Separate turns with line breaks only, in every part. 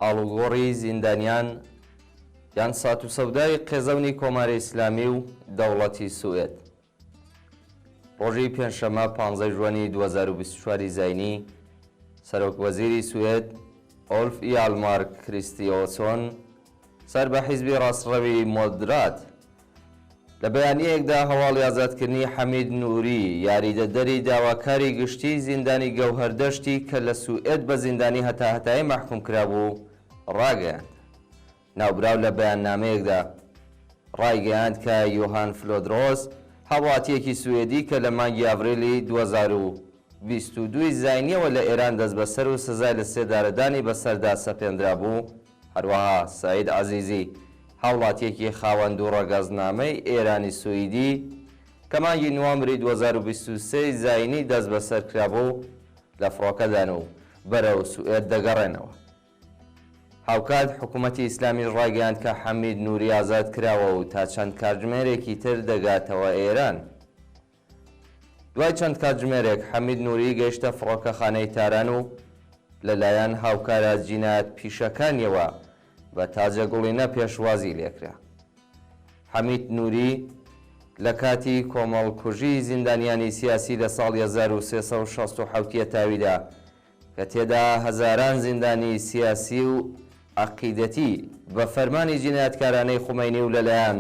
ئاڵوگۆڕی زیندانیان یان سات و سەودای قێزەونی کۆماری ئیسلامی و دەوڵەتی سوئێد. ڕۆژی پێنجشەممە 15 ژوانی 2024 زاینی سەرۆکوەزیری سوئێد ئۆلف ئیالمار کریستیۆسۆن سەر بە حیزبی ڕاستڕەوی مۆدرات لە بەیانیەکدا هەواڵی ئازادکردنی حەمید نووری یاریدەدەری داواکاری گشتی زیندانی گەوهەردەشتی کە لە سوئێد بە زیندانی هەتاهەتایی مەحکوم کرابوو ڕاگەیاند. ناوبراو لە بەیاننامەیەکدا ڕایگەیاند کە یۆهان فلۆدرۆس هاوڵاتیەکی سوئێدی کە لە مانگی ئاڤریلی 2022 زاینیەوە لە ئێران دەست بەسەر و سزای لە سێدارەدانی بەسەردا سەپێنرا بوو، هەروەها سعید عەزیزی هاوڵاتیەکی خاوەند و ڕەگەزنامەی ئێرانی سوئیدی کە مانگی نوامبری 2023 زاینی دەست بەسەر کرابوو لە فڕۆکەدان و بەرەو سوئێد دەگەڕێنەوە. هاوکات حکوومەتی ئیسلامی ڕایگەیاند کە حەمید نووری ئازاد کراوە و تا چەند کاتژمێرێکی تر دەگاتەوە ئێران. دوای چەند کاتژمێرێک حەمید نووری گەیشتە فڕۆکەخانەی تاران و لەلایەن هاوکارە جینایەت پیشەکانیەوە بە تاجەگوڵینە پێشوازی لێکرا. حەمید نووری لە کاتی کۆمەڵکوژی زیندانیانی سیاسی لە ساڵی 1367 تاویدا کە تێدا هەزاران زیندانی سیاسی و عەقیدەتی بە فەرمانی جینایەتکارانەی خومەینی و لەلایەن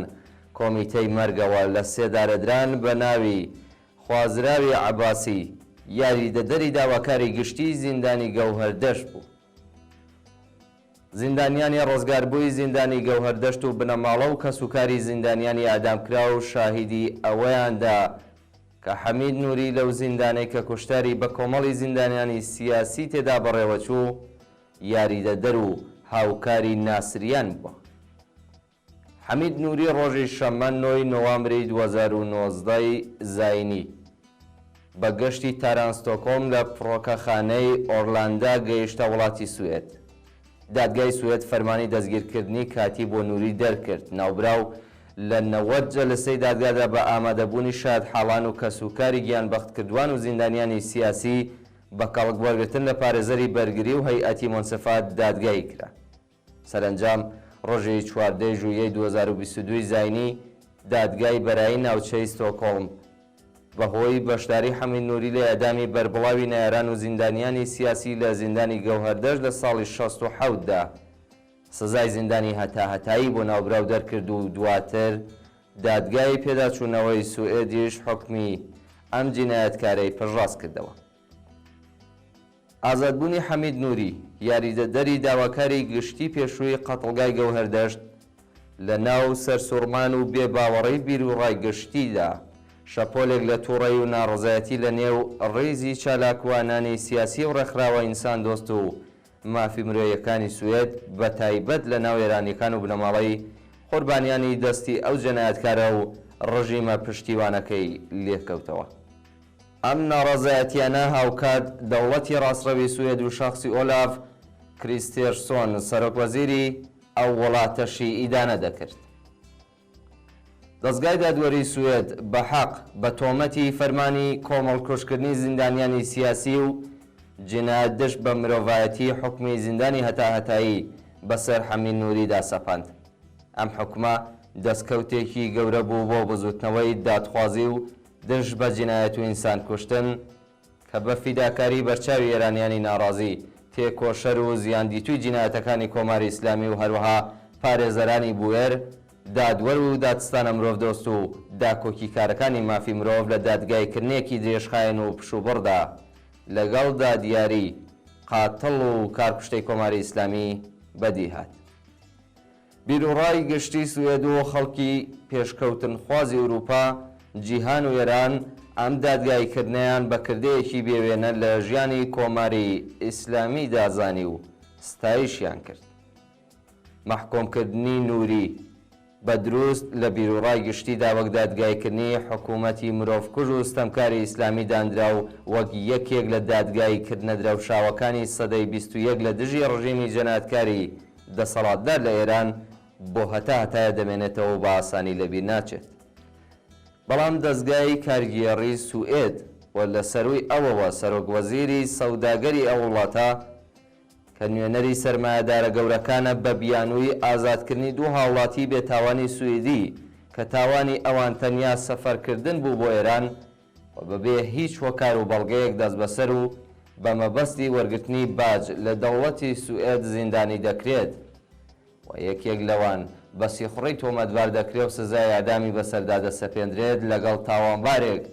کۆمیتەی مەرگەوە لە سێدارەدران بە ناوی خوازراوی عەباسی یاریدەدەری داواکاری گشتی زیندانی گەوهەردەشت بوو. زیندانیانی ڕۆزگاربووی زیندانی گەوهەردەشت و بنەماڵە و کەسوکاری زیندانیانی ئادامکرا و شاهیدی ئەوەیاندا کە حەمید نووری لەو زیندانەی کە کوشتاری بە کۆمەڵی زیندانیانی سیاسی تێدا بەڕێوەچوو یاریدەدەر و هاوکاری ناسریان بووە. حەمید نووری ڕۆژی شەممە 9 نۆوامبری 2019 زاینی بە گەشتی تارانستۆکۆم لە فڕۆکەخانەی ئۆرلاندا گەیشتە وڵاتی سوئێد. دادگای سوئێد فەرمانی دەستگیرکردنی کاتی بۆ نووری دەرکرد. ناوبراو لە 90 جەلسەی دادگادا بە ئامادەبوونی شاد حاڵان و کەسوکاری گیانبەختکردوان و زیندانیانی سیاسی بە کەڵک وەرگرتن لە پارێزەری بەرگری و هەیئەتی مۆنسفات دادگای کرا. سەرنجام ڕۆژی 14 ژوئیەی 2022 زاینی دادگای بەرایی ناوچەی ستۆکۆڵم بەهۆی بەشداری حەمید نووری لە ئەدامی بەربڵاوی نایەران و زیندانیانی سیاسی لە زیندانی گەوهەردەشت لە ساڵی 67دا سزای زیندانی هەتاهەتایی بۆ ناوبراو دەرکرد و دواتر دادگای پێداچوونەوەی سوئێدیش حکمی ئەم جینایەتکارەی پڕڕاست کردەوە. ئازادبوونی حەمید نووری یاریدەدەری داواکاری گشتی پێشووی قەتڵگای گەوهەردەشت لە ناو سەرسوڕمان و بێباوەڕەی بیر و ڕایگەشتیدا شەپۆلێک لە تووڕەی و ناڕزایەتی لە نێو ڕێزی چالاکوانانی سیاسی و ڕێکخراوە ئینسان دۆست و مافی مرۆیەکانی سوئێد بە تایبەت لە ناو ئێرانیەکان و بنەماڵەی قوربانیانی دەستی ئەو جەنایەتکارە و ڕژیمە پشتیوانەکەی لێکەوتەوە. ئەم ناڕزایەتیانە هاوکات دەوڵەتی ڕاستڕەوی سوئێد و شەخسی ئۆلاف کریستێرسۆن سەرۆکوەزیری ئەو وڵاتەشی ئیدانە دەکرد. دەستگای دادوەری سوئێد بە حەق بە تۆمەتی فەرمانی کۆمەڵکوژکردنی زیندانیانی سیاسی و جینایەتدەشت بە مرۆڤایەتی حکمی زیندانی هەتاهەتایی بەسەر حەمید نووریدا سەپاند. ئەم حکومە دەستکەوتێکی گەورە بوو بۆ بزوتنەوەی دادخوازی و دژ بە جینایەت و ئینسان کوشتن کە بە فیداکاری بەرچاوی ئێرانیانی ناڕازی تێکۆشەر و زیاندیتووی جینایەتەکانی کۆماری ئیسلامی و هەروەها پارێزەرانی بوێر دادوەر و دادستانە مرۆڤدۆست و داکۆکی کارەکانی مافی مرۆڤ لە دادگایکردنێکی درێژخاین و پشوبڕدا لەگەڵ دادیاری قاتڵ و کارکوشتەی کۆماری ئیسلامی بەدی هات. بیرروڕای گشتی سوئێد و خەڵکی پێشکەوتن خوازی ئەوروپا، جیهان و ئێران ئەم دادگایکردنیان بە کردەیەکی بێوێنە لە ژیانی کۆماری ئیسلامی دازانی و ستایشیان کرد. مەحکۆمکردنی نووری بە دروست لە بیرروڕای گشتیدا وەک دادگایکردنی حکوومەتی مرۆڤکوژ و ستەمکاری ئیسلامی دانرا و وەک یەکێک لە دادگایکردنە دراوشاوەکانی سەدەی 21 لە دژی ڕژیمی جەنایەتکاری دەسەڵاتدار لە ئێران بۆ هەتاهەتایە دەمێنێتەوە بە ئاسانی لەبیر ناچێت. بەڵام دەستگای کارگێڕی سوئێد و لە سەروی ئەوەوە سەرۆکوەزیری سەوداگەری ئەو وڵاتە کە نوێنەری سەرمایەدارە گەورەکانە بە بیانووی ئازادکردنی دوو هاوڵاتی بێتاوانی سوئیدی کە تاوانی ئەوان تەنیا سەفەرکردن بوو بۆ ئێران و بەبێ هیچ هۆکار و بەڵگەیەک دەست بەسەر و بە مەبەستی وەرگرتنی باج لە دەوڵەتی سوئێد زیندانی دەکرێت و یەکێک لەوان بە سیخڕی تۆمەتبار دەکرێت و سزای ئەعدامی بەسەردا دەسەپێندرێت لەگەڵ تاوانبارێک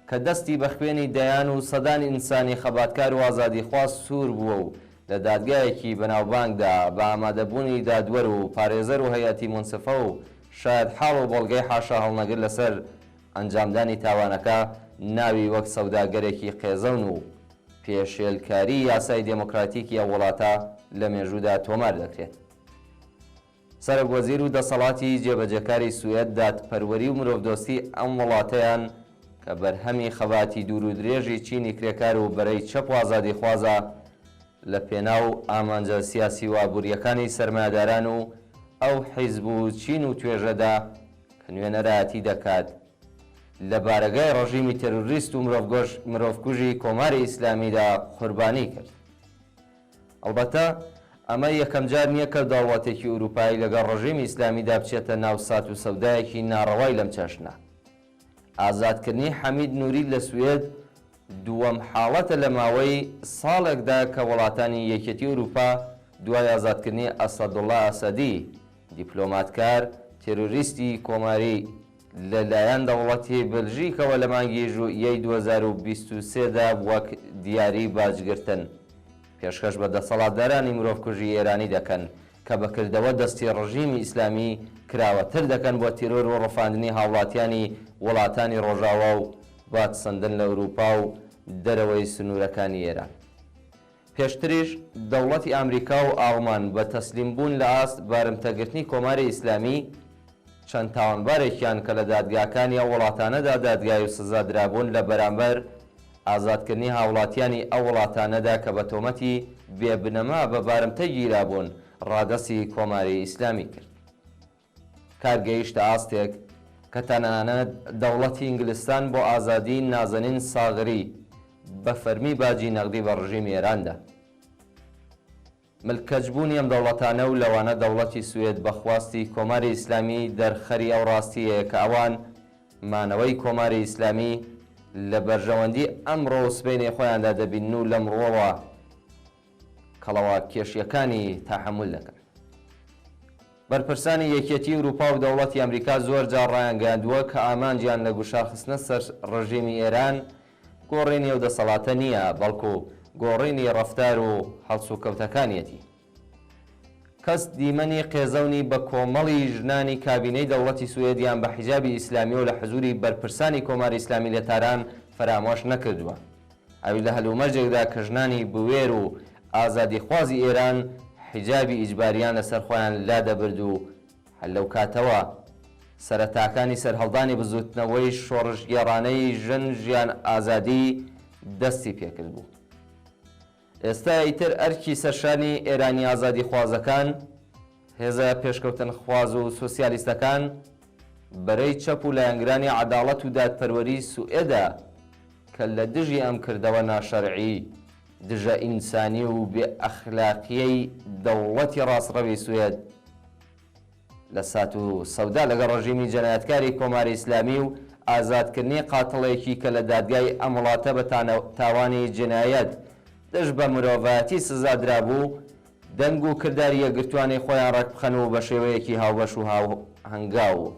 کە دەستی بە خوێنی دەیان و سەدانی ئینسانی خەباتکار و ئازادیخواست سوور بووە و لە دادگایەکی بەناوبانگدا بە ئامادەبوونی دادوەر و پارێزەر و هەیەتی مونسفە و شاید حاڵ و بەڵگەی حاشا هەڵنەگر لەسەر ئەنجامدانی تاوانەکە ناوی وەک سەوداگەرێکی قێزەون و پێشێلکاری یاسای دێموکراتیکی ئەو وڵاتە لە مێژوودا تۆمار دەکرێت. سەرۆکوەزیر و دەسەڵاتی جێبەجێکاری سوئێد دادپەروەری و مرۆڤدۆستی ئەم وڵاتەیان کە بەرهەمی خەباتی دوور و درێژی چینی کرێکار و بەرەی چەپ و ئازادیخوازە لە پێناو ئامانجە سیاسی وابوووریەکانی سەرمایەداران و ئەو حیزب و چین و توێژەدا کە نوێنەرایەتی دەکات لە بارەگای ڕژیمی تەروریست و مرۆڤکوژی کۆماری ئیسلامیدا قوربانی کرد. ئەلبەتە ئەمە یەکەم جار نییە کە داوڵاتێکی ئوروپایی لەگەڵ ڕژیمی ئیسلامیدا بچێتە ناو سات و سەودایەکی ناڕەوای لەم چەشنە. ئازادکردنی حەمید نووری لە سوێد دووەم حاڵەتە لە ماوەی ساڵێکدا کە وڵاتانی یەکێتی ئوروپا دوای ئازادکردنی ئەسەدوڵڵا ئەسەدی دیپلۆماتکار تێروریستی کۆماری لەلایەن دەوڵەتی بلژیکەوە لە مانگی ژوئیەی 2023دا وەک دیاری باجگرتن پێشکەش بە دەسەڵاتدارانی مرۆڤکوژی ئێرانی دەکەن کە بەکردەوە دەستی ڕژیمی ئیسلامی کراوەتر دەکەن بۆ تیرۆر و ڕەفاندنی هاوڵاتیانی وڵاتانی ڕۆژاوا و بادسەندن لە ئەوروپا و دەرەوەی سنوورەکانی ئێران. پێشتریش دەوڵەتی ئەمریکا و ئاڵمان بە تەسلیم بوون لە ئاست بارمتەگرتنی کۆماری ئیسلامی چەند تاوانبارێکیان کە لە دادگاکانی ئەو وڵاتانەدا دادگای و سزا درابوون لە بەرامبەر ئازادکردنی هاوڵاتیانی ئەو وڵاتانەدا کە بە تۆمەتی بێبنەما بە بارمتە گیرابوون ڕادەسی کۆماری ئیسلامی کرد. کارگەیشتە ئاستێک کە تەنانەت دەوڵەتی ئینگلستان بۆ ئازادی نازەنین ساغری بە فەرمی باجی نەقدی بە ڕژیمی ئێراندا. ملکەجبوونی ئەم دەوڵەتانە و لەوانە دەوڵەتی سوێد بەخواستی کۆماری ئیسلامی دەرخەری ئەو ڕاستیەیە کە ئەوان مانەوەی کۆماری ئیسلامی لە بەرژەوەندی ئەمڕۆ و سبەینی خۆیاندا دەبین و لەمڕۆوە کەڵەوە کێشیەکانی تاحمل دەکەن. بەرپرسانی یەکێتی ئوروپا و دەوڵەتی ئەمریکا زۆر جار ڕایانگەاندووە کە ئامانجیان لە گوشارخستنە سەر ڕژیمی ئێران گۆڕینی و دەسەڵاتە نییە بەڵکو گۆڕینی ڕەفتار و هەڵسوکەوتەکانیەتی. کەس دیمەنی قێزەونی بە کۆمەڵی ژنانی کابینەی دەوڵەتی سوێدیان بە حیجابی ئیسلامی و لە حزوری بەرپرسانی کۆماری ئیسلامی لە تاران فەرامۆش نەکردووە. ئەوی لە هەلومەرجێکدا کە ژنانی بوێر و ئازادیخوازی ئێران حیجابی ئیجباریان لەسەر خۆیان لا دەبرد و لەو کاتەوە سەرەتاکانی سەرهەڵدانی بزوتنەوەی شۆڕژگێڕانەی ژن ژیان ئازادی دەستی پێکرد بوو. ئێستا ئیتر ئەرکی سەرشانی ئێرانی ئازادی خوازەکان هێزە پێشکەوتن خواز و سۆسیالیستەکان بەرەی چەپ و لایەنگرانی عەداڵەت و دادپەروەری سوئێدا کە لە دژی ئەم کردەوە ناشەرعی دژە ئینسانی و بێ ئەخلاقیەی دەوڵەتی ڕاستڕەوی سوێد لە سات و سەودا لەگەڵ ڕژیمی جەنایەتکاری کۆماری ئیسلامی و ئازادکردنی قاتڵێکی کە لە دادگای ئەم وڵاتە بە تاوانی جنایەت دەش بە مرۆڤایەتی سزا درابوو دەنگ و کرداری یەکگرتوانی خۆیان ڕێک بخەن و بە شێوەیەکی هاوبەش و هاوهەنگاو و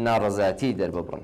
ناڕەزایەتی دەرببڕن.